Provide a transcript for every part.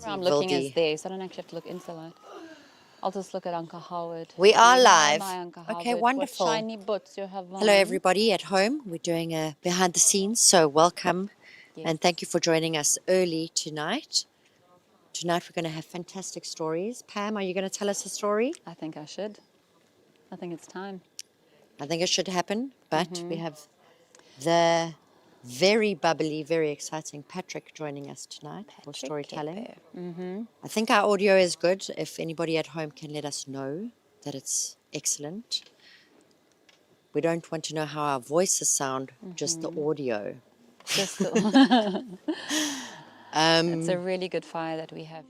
I'm looking as there, so I don't actually have to look into the light. I'll just look at Uncle Howard. We are live. My Uncle Howard. Okay, wonderful. What shiny boots you have on. Hello, everybody at home. We're doing a behind the scenes, so welcome. Yes. And thank you for joining us early tonight. Tonight we're going to have fantastic stories. Pam, are you going to tell us a story? I think I should. I think it's time. I think it should happen, but we have the very bubbly, very exciting Patrick joining us tonight for storytelling. I think our audio is good. If anybody at home can let us know that it's excellent. We don't want to know how our voices sound, just the audio. Just it's a really good fire that we have.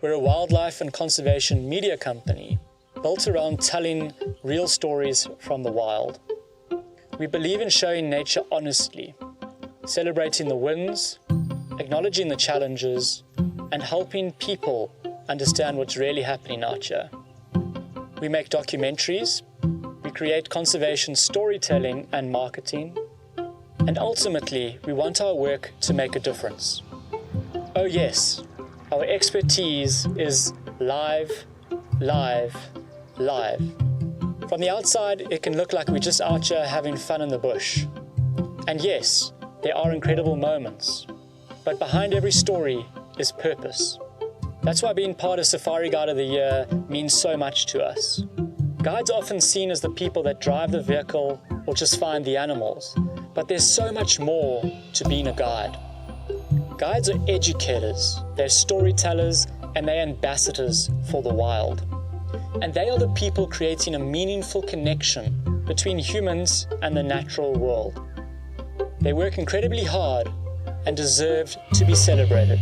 We're a wildlife and conservation media company built around telling real stories from the wild. We believe in showing nature honestly, celebrating the wins, acknowledging the challenges, and helping people understand what's really happening out here. We make documentaries, we create conservation storytelling and marketing, and ultimately, we want our work to make a difference. Oh yes, our expertise is live, live, live. From the outside, it can look like we're just out here having fun in the bush. And yes, there are incredible moments, but behind every story is purpose. That's why being part of Safari Guide of the Year means so much to us. Guides are often seen as the people that drive the vehicle or just find the animals, but there's so much more to being a guide. Guides are educators, they're storytellers, and they're ambassadors for the wild. And they are the people creating a meaningful connection between humans and the natural world. They work incredibly hard and deserve to be celebrated.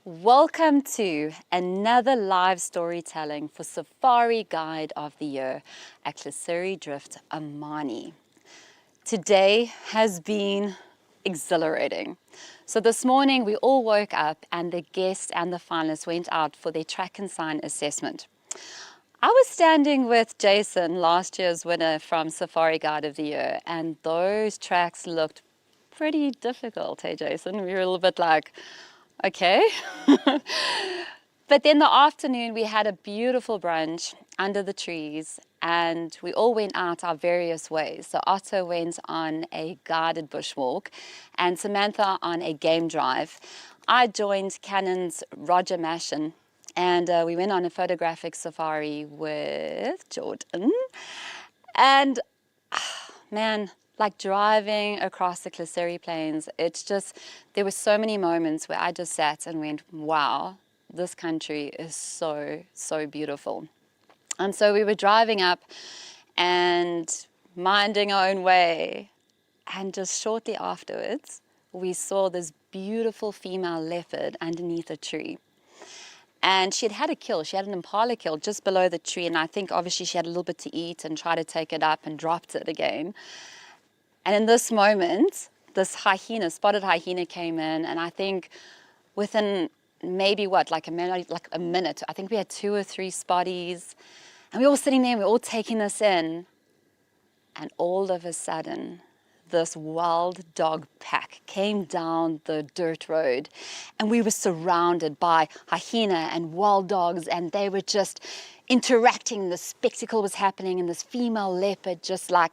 Welcome to another live storytelling for Safari Guide of the Year at Klesuri Drift, Amani. Today has been exhilarating. So this morning we all woke up and the guests and the finalists went out for their track and sign assessment. I was standing with Jason, last year's winner from Safari Guide of the Year, and those tracks looked pretty difficult, hey Jason? We were a little bit like, okay. But then the afternoon we had a beautiful brunch under the trees and we all went out our various ways. So Otto went on a guided bushwalk and Samantha on a game drive. I joined Canon's Roger Mashin and we went on a photographic safari with Jordan. And man, like driving across the Klesuri Plains, it's just, there were so many moments where I just sat and went, wow, this country is so, so beautiful. And so we were driving up and minding our own way. And just shortly afterwards, we saw this beautiful female leopard underneath a tree. And she had a kill. She had an impala kill just below the tree. And I think obviously she had a little bit to eat and tried to take it up and dropped it again. And in this moment, this hyena, spotted hyena came in, and I think within maybe like a minute, I think we had 2 or 3 spotties, and we were all sitting there and we were all taking this in. And all of a sudden, this wild dog pack came down the dirt road, and we were surrounded by hyena and wild dogs, and they were just interacting. The spectacle was happening, and this female leopard just like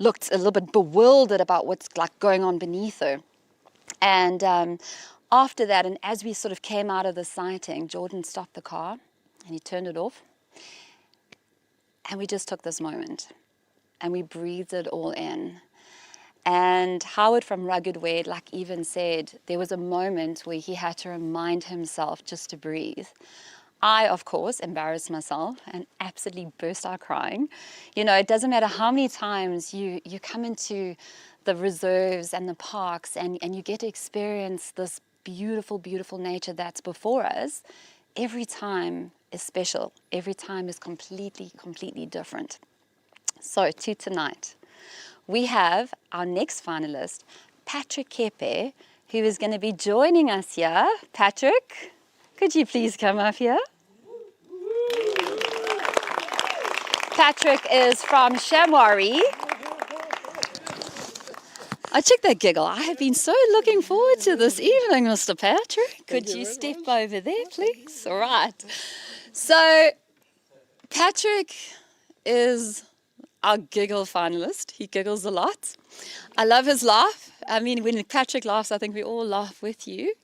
looked a little bit bewildered about what's like going on beneath her. And after that, and as we sort of came out of the sighting, Jordan stopped the car and he turned it off. And we just took this moment and we breathed it all in. And Howard from Rugged Wear, like even said, there was a moment where he had to remind himself just to breathe. I, of course, embarrassed myself and absolutely burst out crying. You know, it doesn't matter how many times you come into the reserves and the parks and you get to experience this beautiful, beautiful nature that's before us. Every time is special. Every time is completely, completely different. So to tonight, we have our next finalist, Patrick Kepe, who is going to be joining us here. Patrick, could you please come up here? Patrick is from Shamwari. I check that giggle. I have been so looking forward to this evening, Mr. Patrick. Could you step over there, please? All right. So, Patrick is our giggle finalist. He giggles a lot. I love his laugh. I mean, when Patrick laughs, I think we all laugh with you.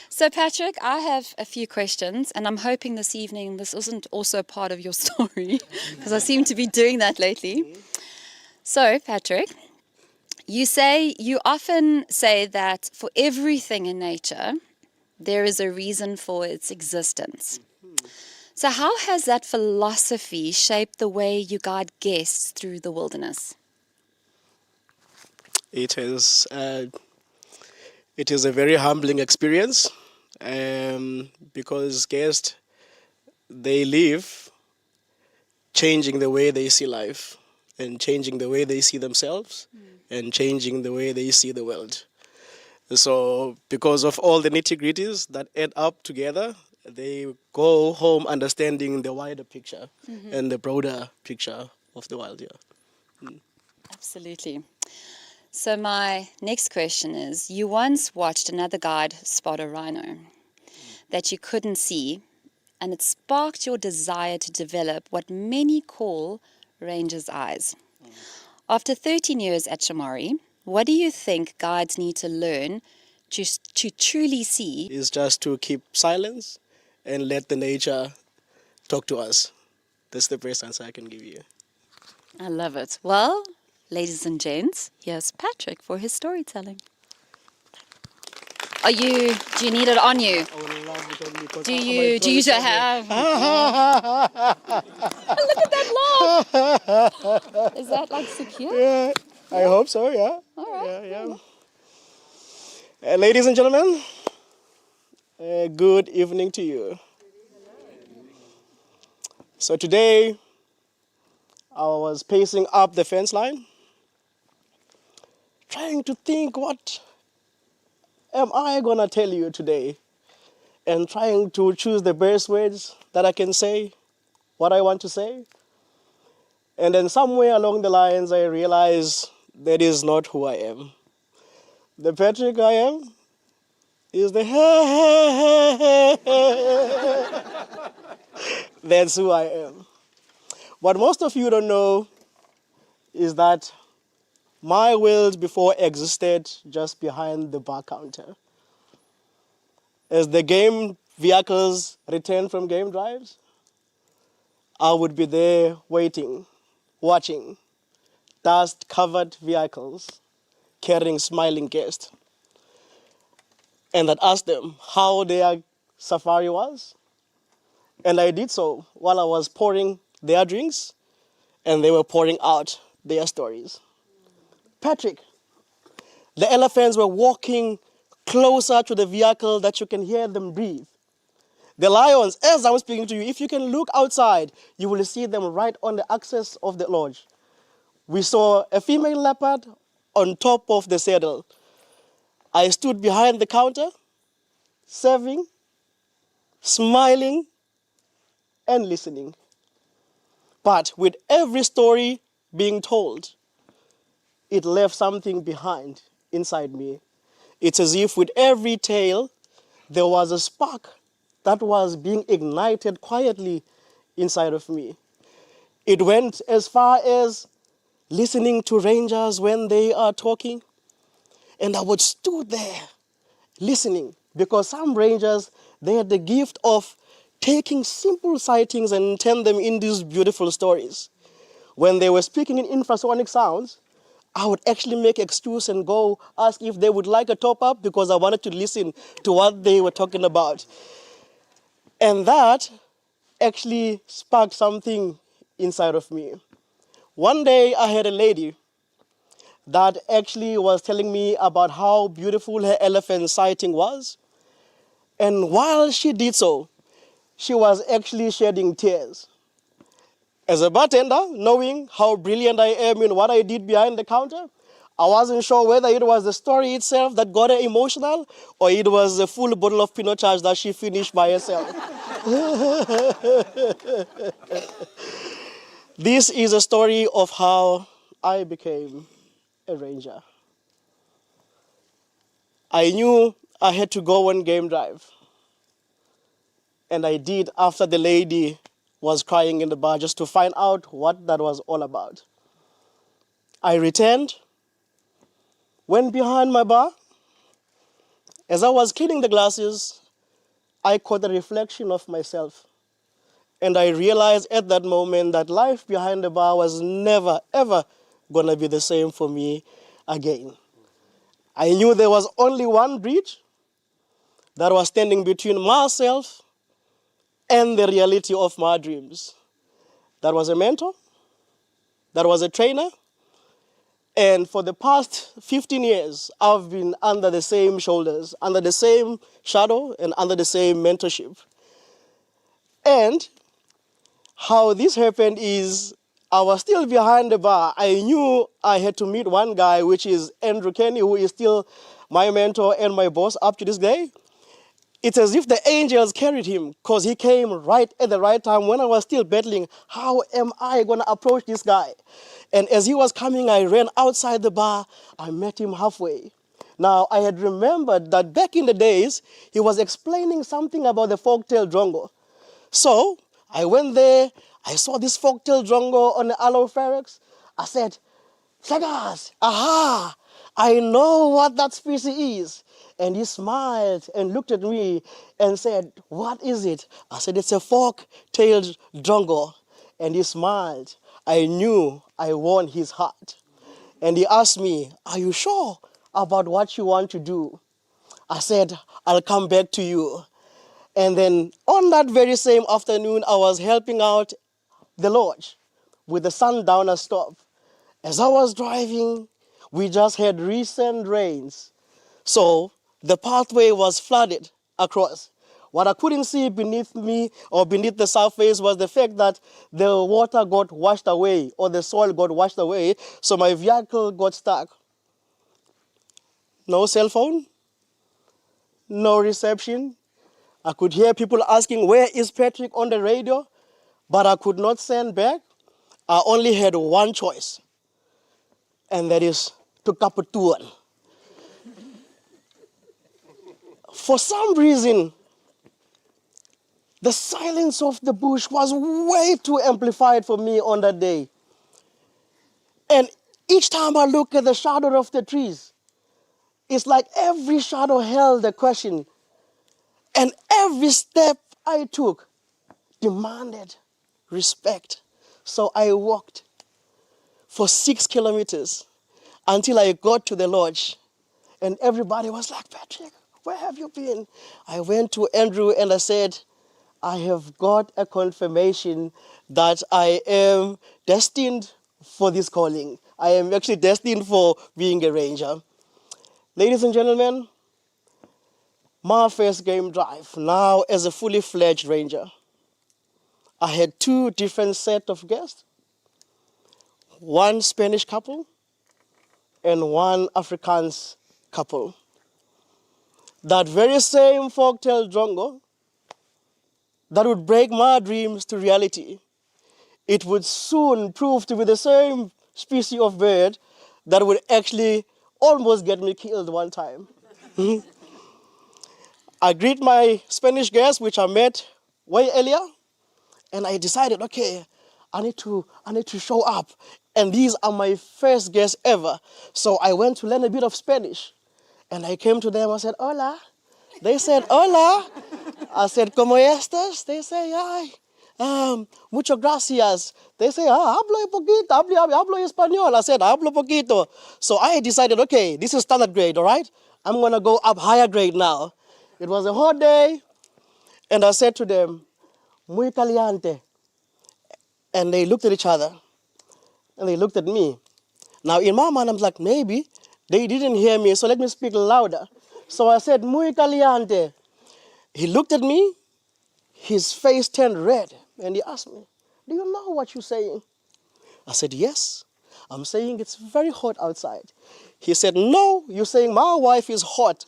So, Patrick, I have a few questions, and I'm hoping this evening this isn't also part of your story, because I seem to be doing that lately. So, Patrick, You often say that for everything in nature, there is a reason for its existence. So, how has that philosophy shaped the way you guide guests through the wilderness? It is a very humbling experience, because guests, they live changing the way they see life and changing the way they see themselves and changing the way they see the world. So because of all the nitty-gritties that add up together, they go home understanding the wider picture and the broader picture of the world. Yeah. Absolutely. So, my next question is, you once watched another guide spot a rhino that you couldn't see, and it sparked your desire to develop what many call ranger's eyes. After 13 years at Shamari, what do you think guides need to learn to truly see? Is just to keep silence and let the nature talk to us. That's the best answer I can give you. I love it. Well, ladies and gents, here's Patrick for his storytelling. Do you need it on you? I would love it only because Do you have? Look at that laugh. Is that like secure? Yeah, I hope so, yeah. All right. Yeah. Ladies and gentlemen, good evening to you. So today, I was pacing up the fence line, trying to think, what am I going to tell you today? And trying to choose the best words that I can say, what I want to say. And then somewhere along the lines, I realized that is not who I am. The Patrick I am is the That's who I am. What most of you don't know is that my world before existed just behind the bar counter. As the game vehicles return from game drives, I would be there waiting, watching dust-covered vehicles carrying smiling guests. And I'd ask them how their safari was. And I did so while I was pouring their drinks and they were pouring out their stories. Patrick, the elephants were walking closer to the vehicle that you can hear them breathe. The lions, as I'm speaking to you, if you can look outside, you will see them right on the axis of the lodge. We saw a female leopard on top of the saddle. I stood behind the counter, serving, smiling, and listening. But with every story being told, it left something behind inside me. It's as if with every tale, there was a spark that was being ignited quietly inside of me. It went as far as listening to rangers when they are talking. And I would stood there listening, because some rangers, they had the gift of taking simple sightings and turn them into these beautiful stories. When they were speaking in infrasonic sounds, I would actually make excuse and go ask if they would like a top-up because I wanted to listen to what they were talking about. And that actually sparked something inside of me. One day I had a lady that actually was telling me about how beautiful her elephant sighting was. And while she did so, she was actually shedding tears. As a bartender, knowing how brilliant I am in what I did behind the counter, I wasn't sure whether it was the story itself that got her emotional or it was a full bottle of Pinot Charge that she finished by herself. This is a story of how I became a ranger. I knew I had to go on game drive. And I did after the lady was crying in the bar just to find out what that was all about. I returned, went behind my bar. As I was cleaning the glasses, I caught a reflection of myself. And I realized at that moment that life behind the bar was never, ever going to be the same for me again. I knew there was only one bridge that was standing between myself and the reality of my dreams. That was a mentor, that was a trainer, and for the past 15 years, I've been under the same shoulders, under the same shadow, and under the same mentorship. And how this happened is I was still behind the bar. I knew I had to meet one guy, which is Andrew Kenny, who is still my mentor and my boss up to this day. It's as if the angels carried him because he came right at the right time when I was still battling. How am I going to approach this guy? And as he was coming, I ran outside the bar. I met him halfway. Now, I had remembered that back in the days, he was explaining something about the folktale drongo. So I went there. I saw this folktale drongo on the aloe pharynx. I said, Sagas, aha, I know what that species is. And he smiled and looked at me and said, what is it? I said, it's a fork-tailed drongo. And he smiled. I knew I won his heart. And he asked me, are you sure about what you want to do? I said, I'll come back to you. And then on that very same afternoon, I was helping out the lodge with the sundowner stop. As I was driving, we just had recent rains. So the pathway was flooded across. What I couldn't see beneath me or beneath the surface was the fact that the water got washed away or the soil got washed away, so my vehicle got stuck. No cell phone, no reception. I could hear people asking, where is Patrick on the radio? But I could not send back. I only had one choice, and that is to Kapatuan. For some reason, the silence of the bush was way too amplified for me on that day. And each time I look at the shadow of the trees, it's like every shadow held a question. And every step I took demanded respect. So I walked for 6 kilometers until I got to the lodge. And everybody was like, Patrick, where have you been? I went to Andrew and I said, I have got a confirmation that I am destined for this calling. I am actually destined for being a ranger. Ladies and gentlemen, my first game drive, now as a fully fledged ranger, I had 2 different sets of guests, one Spanish couple and one Afrikaans couple. That very same folktale drongo that would break my dreams to reality, it would soon prove to be the same species of bird that would actually almost get me killed one time. I greet my Spanish guest, which I met way earlier, and I decided, okay, I need to show up. And these are my first guests ever. So I went to learn a bit of Spanish. And I came to them, I said, hola. They said, hola. I said, ¿cómo estás? They say, ay, muchas gracias. They say, hablo un poquito, hablo español. I said, hablo poquito. So I decided, okay, this is standard grade, all right? I'm going to go up higher grade now. It was a hot day, and I said to them, muy caliente. And they looked at each other, and they looked at me. Now, in my mind, I'm like, maybe they didn't hear me, so let me speak louder. So I said, muy caliente. He looked at me, his face turned red, and he asked me, do you know what you're saying? I said, yes, I'm saying it's very hot outside. He said, no, you're saying my wife is hot.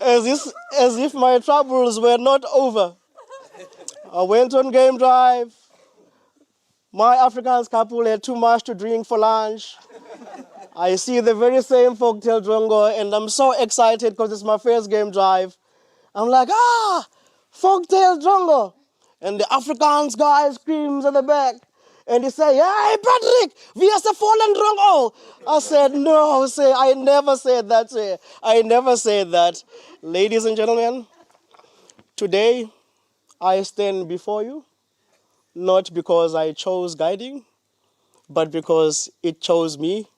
As if my troubles were not over. I went on game drive. My Afrikaans couple had too much to drink for lunch. I see the very same folktale drongo, and I'm so excited because it's my first game drive. I'm like, folktale drongo. And the Afrikaans guy screams at the back. And he say, hey, Patrick, we are the fallen drongo. I said, no, I never said that, I never said that. Ladies and gentlemen, today I stand before you not because I chose guiding, but because it chose me.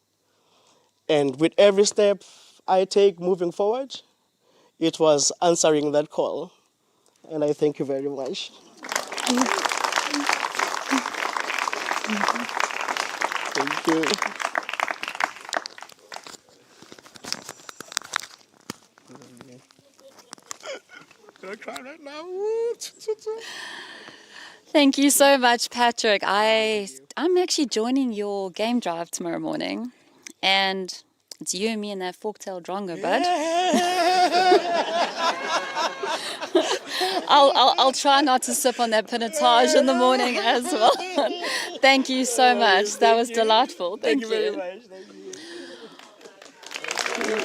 And with every step I take moving forward, it was answering that call. And I thank you very much. Thank you. Gonna cry right now. Thank you so much, Patrick. I'm actually joining your game drive tomorrow morning, and it's you and me and that fork-tailed drongo, bud. I'll try not to sip on that pinotage in the morning as well. Thank you so much. That was delightful. Thank you. Very much. Thank you.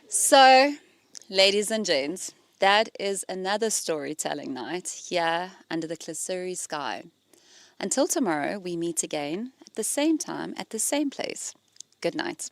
So, ladies and gents, that is another storytelling night here under the Klesuri sky. Until tomorrow, we meet again at the same time, at the same place. Good night.